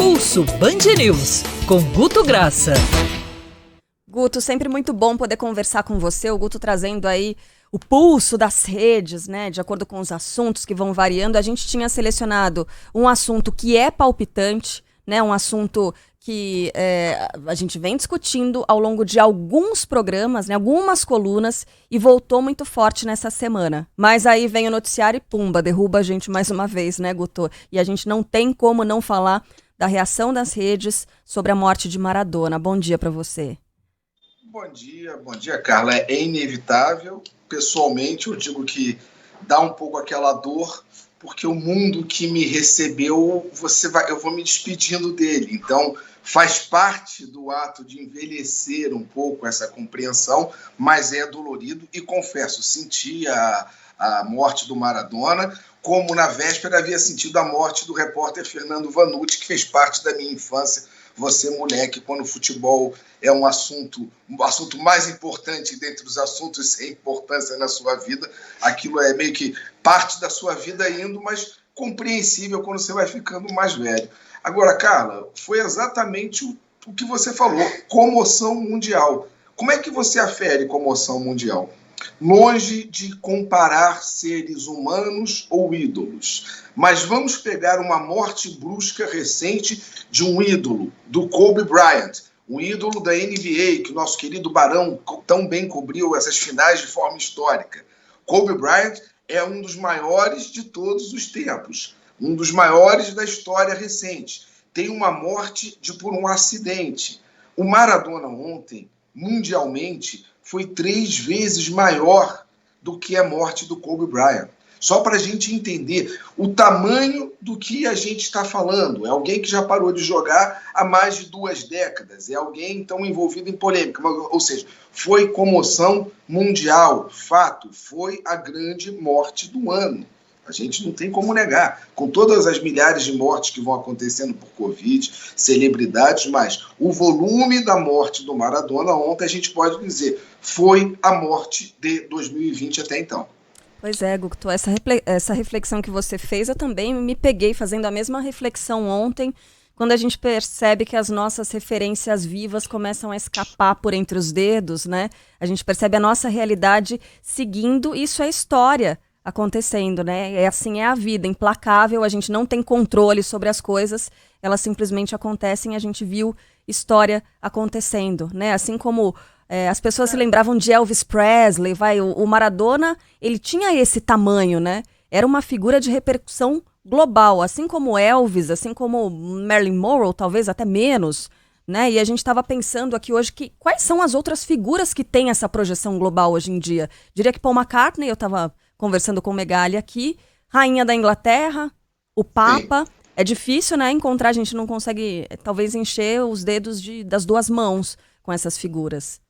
Pulso Band News, com Guto Graça. Guto, sempre muito bom poder conversar com você. O Guto trazendo aí o pulso das redes, né? De acordo com os assuntos que vão variando. A gente tinha selecionado um assunto que é palpitante, né? Um assunto que a gente vem discutindo ao longo de alguns programas, né? Algumas colunas, e voltou muito forte nessa semana. Mas aí vem o noticiário e pumba, derruba a gente mais uma vez, né, Guto? E a gente não tem como não falar da reação das redes sobre a morte de Maradona. Bom dia para você. Bom dia, Carla. É inevitável. Pessoalmente, eu digo que dá um pouco aquela dor, porque o mundo que me recebeu, eu vou me despedindo dele. Então, faz parte do ato de envelhecer um pouco essa compreensão, mas é dolorido. E confesso, senti a morte do Maradona, como na véspera havia sentido a morte do repórter Fernando Vanucci, que fez parte da minha infância. Você, moleque, quando o futebol é o assunto mais importante dentre os assuntos sem importância na sua vida, aquilo é meio que parte da sua vida indo, mas compreensível quando você vai ficando mais velho. Agora, Carla, foi exatamente o que você falou, comoção mundial. Como é que você afere comoção mundial? Longe de comparar seres humanos ou ídolos, mas vamos pegar uma morte brusca recente de um ídolo, do Kobe Bryant, um ídolo da NBA, que o nosso querido Barão tão bem cobriu essas finais de forma histórica. Kobe Bryant é um dos maiores de todos os tempos, um dos maiores da história recente. Tem uma morte por um acidente. O Maradona ontem, mundialmente, foi 3 vezes maior do que a morte do Kobe Bryant. Só para a gente entender o tamanho do que a gente está falando. É alguém que já parou de jogar há mais de 2 décadas. É alguém, então, envolvido em polêmica. Ou seja, foi comoção mundial. Fato, foi a grande morte do ano. A gente não tem como negar. Com todas as milhares de mortes que vão acontecendo por Covid, celebridades, mas o volume da morte do Maradona ontem, a gente pode dizer, foi a morte de 2020 até então. Pois é, Guto, essa reflexão que você fez, eu também me peguei fazendo a mesma reflexão ontem, quando a gente percebe que as nossas referências vivas começam a escapar por entre os dedos, né? A gente percebe a nossa realidade seguindo, isso é história acontecendo, né? Assim é a vida, implacável, a gente não tem controle sobre as coisas, elas simplesmente acontecem, a gente viu história acontecendo, né? Assim como as pessoas se lembravam de Elvis Presley, o Maradona, ele tinha esse tamanho, né? Era uma figura de repercussão global, assim como Elvis, assim como Marilyn Monroe, talvez até menos, né? E a gente estava pensando aqui hoje quais são as outras figuras que têm essa projeção global hoje em dia. Diria que Paul McCartney, eu estava conversando com o Megali aqui, Rainha da Inglaterra, o Papa. É difícil, né, encontrar, a gente não consegue, talvez, encher os dedos das 2 mãos com essas figuras.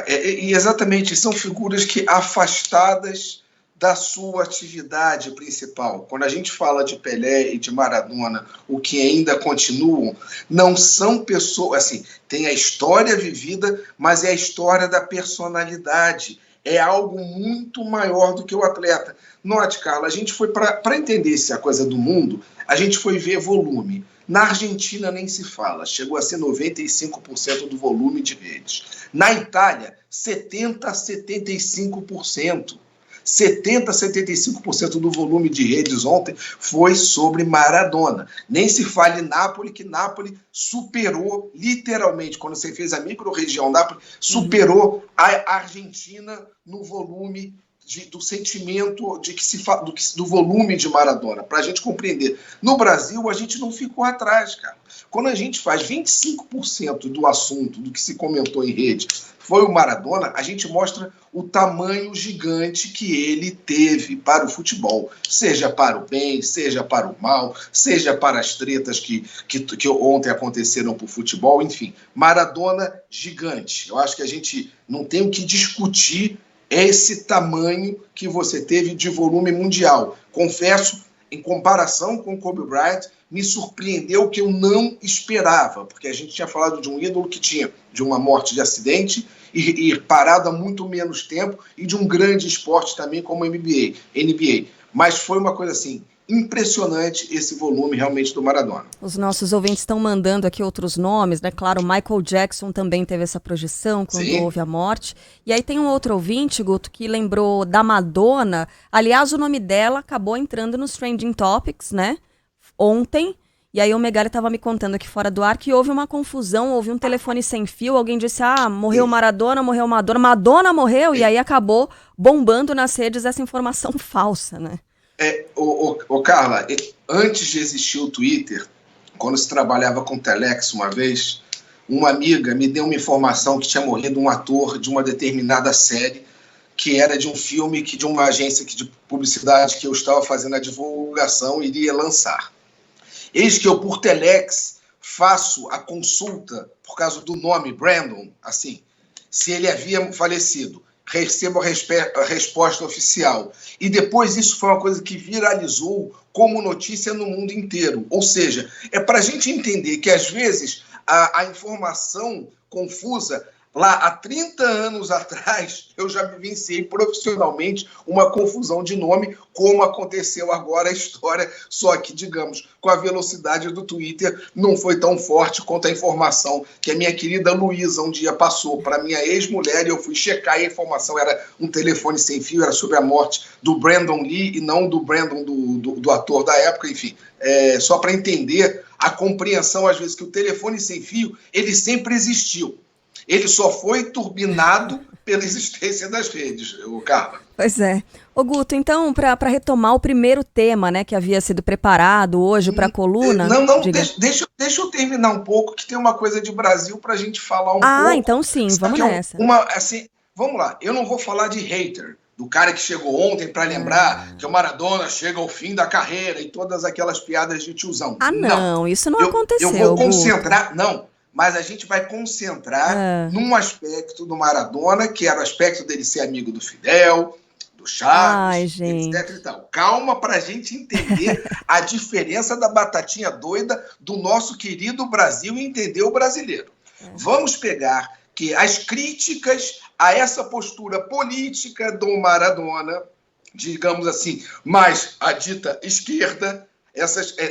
E exatamente, são figuras que afastadas da sua atividade principal. Quando a gente fala de Pelé e de Maradona, o que ainda continuam, não são pessoas, assim, tem a história vivida, mas é a história da personalidade. É algo muito maior do que o atleta. Note, Carla, a gente foi para entender essa coisa do mundo, a gente foi ver volume. Na Argentina nem se fala, chegou a ser 95% do volume de redes. Na Itália, 70% a 75%. 70% a 75% do volume de redes ontem foi sobre Maradona. Nem se fala em Nápoles, que Nápoles superou, literalmente, quando você fez a micro-região Nápoles, superou a Argentina no volume do sentimento do volume de Maradona, para a gente compreender. No Brasil, a gente não ficou atrás, cara. Quando a gente faz 25% do assunto, do que se comentou em rede, foi o Maradona, a gente mostra o tamanho gigante que ele teve para o futebol, seja para o bem, seja para o mal, seja para as tretas que ontem aconteceram para o futebol, enfim. Maradona gigante. Eu acho que a gente não tem o que discutir esse tamanho que você teve de volume mundial. Confesso, em comparação com Kobe Bryant, me surpreendeu que eu não esperava, porque a gente tinha falado de um ídolo que tinha de uma morte de acidente e parado há muito menos tempo, e de um grande esporte também como NBA. Mas foi uma coisa assim, impressionante esse volume realmente do Maradona. Os nossos ouvintes estão mandando aqui outros nomes, né? Claro, Michael Jackson também teve essa projeção quando houve a morte. E aí tem um outro ouvinte, Guto, que lembrou da Madonna. Aliás, o nome dela acabou entrando nos Trending Topics, né? Ontem. E aí o Megali estava me contando aqui fora do ar que houve uma confusão, houve um telefone sem fio, alguém disse, morreu Maradona, morreu Madonna, Madonna morreu, e aí acabou bombando nas redes essa informação falsa, né? Carla, antes de existir o Twitter, quando se trabalhava com Telex uma vez, uma amiga me deu uma informação que tinha morrido um ator de uma determinada série, que era de um filme que de uma agência de publicidade que eu estava fazendo a divulgação iria lançar. Eis que eu, por Telex, faço a consulta, por causa do nome Brandon, assim, se ele havia falecido. Recebo a resposta oficial. E depois isso foi uma coisa que viralizou como notícia no mundo inteiro. Ou seja, é para a gente entender que, às vezes, a informação confusa... Lá, há 30 anos atrás, eu já vivenciei profissionalmente uma confusão de nome, como aconteceu agora a história, só que, digamos, com a velocidade do Twitter, não foi tão forte quanto a informação que a minha querida Luísa um dia passou para minha ex-mulher, e eu fui checar, e a informação era um telefone sem fio, era sobre a morte do Brandon Lee e não do Brandon do ator da época, enfim. Só para entender a compreensão, às vezes, que o telefone sem fio, ele sempre existiu. Ele só foi turbinado pela existência das redes, Carla. Pois é. Ô Guto, então, para retomar o primeiro tema, né, que havia sido preparado hoje para a coluna... Não, deixa eu terminar um pouco, que tem uma coisa de Brasil para a gente falar um pouco. Então sim, vamos nessa. Vamos lá, eu não vou falar de hater, do cara que chegou ontem para lembrar que o Maradona chega ao fim da carreira e todas aquelas piadas de tiozão. Não, isso não aconteceu, Eu vou concentrar... Mas a gente vai concentrar num aspecto do Maradona, que era o aspecto dele ser amigo do Fidel, do Chaves, etc. E tal. Calma para a gente entender a diferença da batatinha doida do nosso querido Brasil e entender o brasileiro. Vamos pegar que as críticas a essa postura política do Maradona, digamos assim, mais a dita esquerda,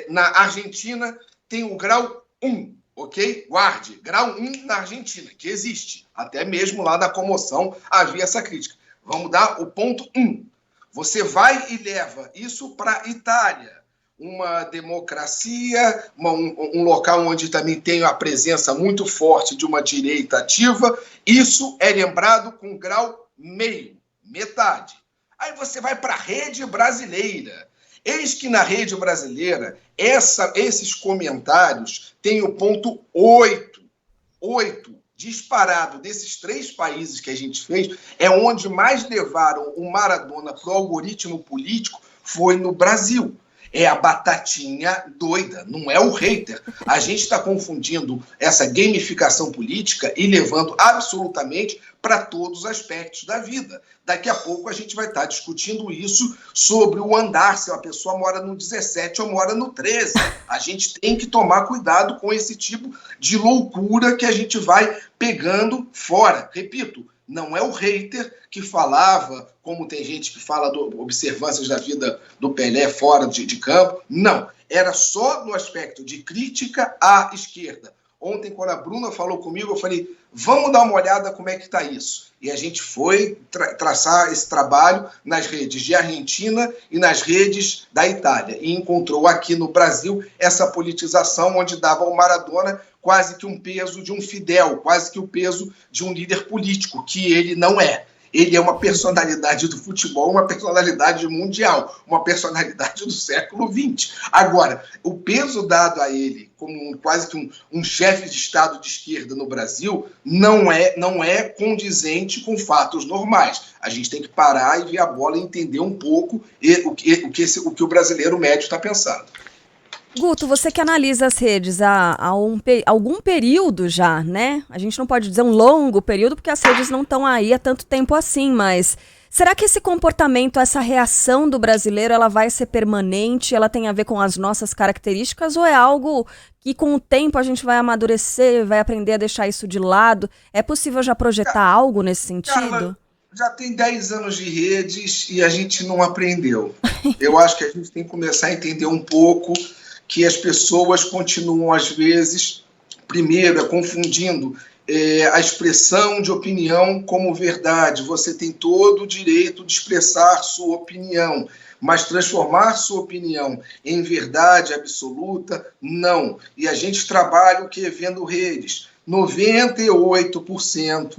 na Argentina tem o grau 1. Ok? Guarde, grau 1 na Argentina, que existe. Até mesmo lá na comoção havia essa crítica. Vamos dar o ponto 1. Você vai e leva isso para a Itália. Uma democracia, um local onde também tem a presença muito forte de uma direita ativa. Isso é lembrado com grau meio, metade. Aí você vai para a rede brasileira. Eis que na rede brasileira, esses comentários têm o ponto 8. 8, disparado desses 3 países que a gente fez, é onde mais levaram o Maradona para o algoritmo político, foi no Brasil. É a batatinha doida, não é o hater. A gente está confundindo essa gamificação política e levando absolutamente para todos os aspectos da vida. Daqui a pouco a gente vai estar discutindo isso sobre o andar, se uma pessoa mora no 17 ou mora no 13. A gente tem que tomar cuidado com esse tipo de loucura que a gente vai pegando fora. Repito, não é o hater que falava, como tem gente que fala de observâncias da vida do Pelé fora de campo. Não, era só no aspecto de crítica à esquerda. Ontem, quando a Bruna falou comigo, eu falei, vamos dar uma olhada como é que está isso. E a gente foi traçar esse trabalho nas redes de Argentina e nas redes da Itália. E encontrou aqui no Brasil essa politização onde dava ao Maradona quase que um peso de um Fidel, quase que o peso de um líder político, que ele não é. Ele é uma personalidade do futebol, uma personalidade mundial, uma personalidade do século XX. Agora, o peso dado a ele como quase que um chefe de Estado de esquerda no Brasil não é condizente com fatos normais. A gente tem que parar e ver a bola e entender um pouco o que o brasileiro médio está pensando. Guto, você que analisa as redes há algum período já, né? A gente não pode dizer um longo período, porque as redes não estão aí há tanto tempo assim, mas será que esse comportamento, essa reação do brasileiro, ela vai ser permanente? Ela tem a ver com as nossas características ou é algo que com o tempo a gente vai amadurecer, vai aprender a deixar isso de lado? É possível já projetar algo nesse sentido? Já tem 10 anos de redes e a gente não aprendeu. Eu acho que a gente tem que começar a entender um pouco que as pessoas continuam, às vezes, primeiro, confundindo a expressão de opinião como verdade. Você tem todo o direito de expressar sua opinião, mas transformar sua opinião em verdade absoluta, não. E a gente trabalha o que? Vendo redes. 98%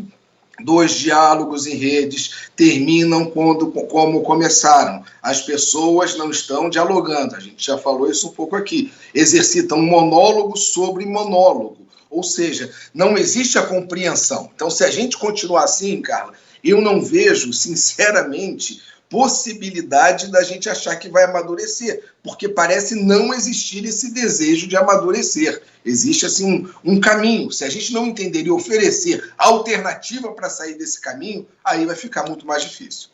dos diálogos em redes terminam como começaram. As pessoas não estão dialogando. A gente já falou isso um pouco aqui. Exercitam um monólogo sobre monólogo. Ou seja, não existe a compreensão. Então, se a gente continuar assim, Carla, eu não vejo, sinceramente, possibilidade da gente achar que vai amadurecer, porque parece não existir esse desejo de amadurecer. Existe, assim, um caminho. Se a gente não entender e oferecer alternativa para sair desse caminho, aí vai ficar muito mais difícil.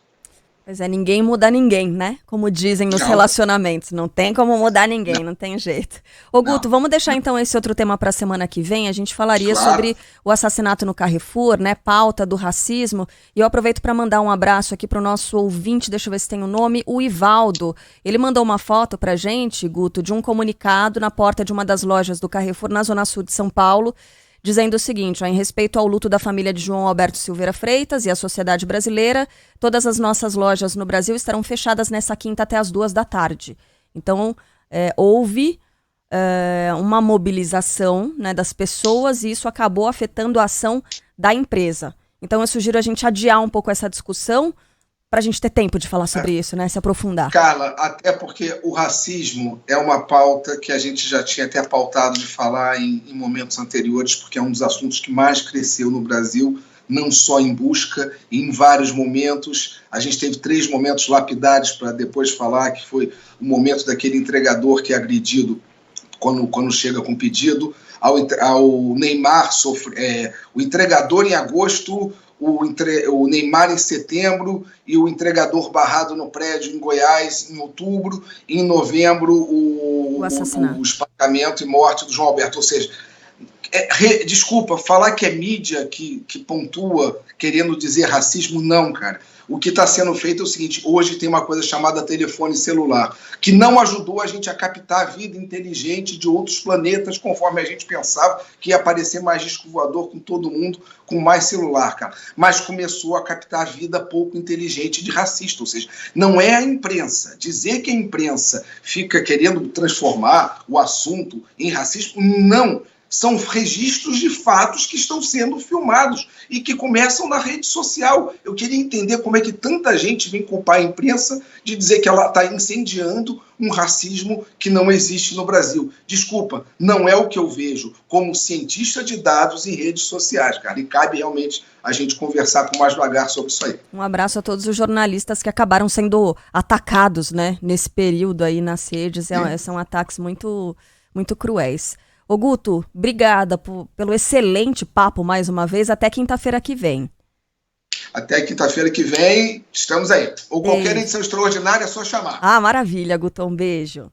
Pois é, ninguém muda ninguém, né? Como dizem nos relacionamentos. Não tem como mudar ninguém, não tem jeito. Ô, Guto, vamos deixar então esse outro tema para a semana que vem. A gente falaria sobre o assassinato no Carrefour, né? Pauta do racismo. E eu aproveito para mandar um abraço aqui para o nosso ouvinte, deixa eu ver se tem o nome, o Ivaldo. Ele mandou uma foto pra gente, Guto, de um comunicado na porta de uma das lojas do Carrefour na Zona Sul de São Paulo, dizendo o seguinte, em respeito ao luto da família de João Alberto Silveira Freitas e a sociedade brasileira, todas as nossas lojas no Brasil estarão fechadas nessa quinta até as 14h. Então, houve uma mobilização, né, das pessoas e isso acabou afetando a ação da empresa. Então, eu sugiro a gente adiar um pouco essa discussão para a gente ter tempo de falar sobre isso, né, se aprofundar. Carla, até porque o racismo é uma pauta que a gente já tinha até pautado de falar em momentos anteriores, porque é um dos assuntos que mais cresceu no Brasil, não só em busca, em vários momentos. A gente teve 3 momentos lapidares para depois falar, que foi o momento daquele entregador que é agredido quando chega com pedido, ao Neymar, o entregador em agosto, o Neymar em setembro e o entregador barrado no prédio em Goiás em outubro, e em novembro o espancamento e morte do João Alberto. Ou seja, desculpa, falar que é mídia que pontua querendo dizer racismo, não, cara. O que está sendo feito é o seguinte, hoje tem uma coisa chamada telefone celular, que não ajudou a gente a captar a vida inteligente de outros planetas, conforme a gente pensava que ia aparecer mais disco voador com todo mundo, com mais celular, cara. Mas começou a captar a vida pouco inteligente de racista, ou seja, não é a imprensa. Dizer que a imprensa fica querendo transformar o assunto em racismo, não. São registros de fatos que estão sendo filmados e que começam na rede social. Eu queria entender como é que tanta gente vem culpar a imprensa de dizer que ela está incendiando um racismo que não existe no Brasil. Desculpa, não é o que eu vejo como cientista de dados em redes sociais, cara. E cabe realmente a gente conversar com mais vagar sobre isso aí. Um abraço a todos os jornalistas que acabaram sendo atacados, né, nesse período aí nas redes. São ataques muito, muito cruéis. Ô Guto, obrigada pelo excelente papo mais uma vez. Até quinta-feira que vem. Até quinta-feira que vem, estamos aí. Ou qualquer edição extraordinária é só chamar. Ah, maravilha, Guto. Um beijo.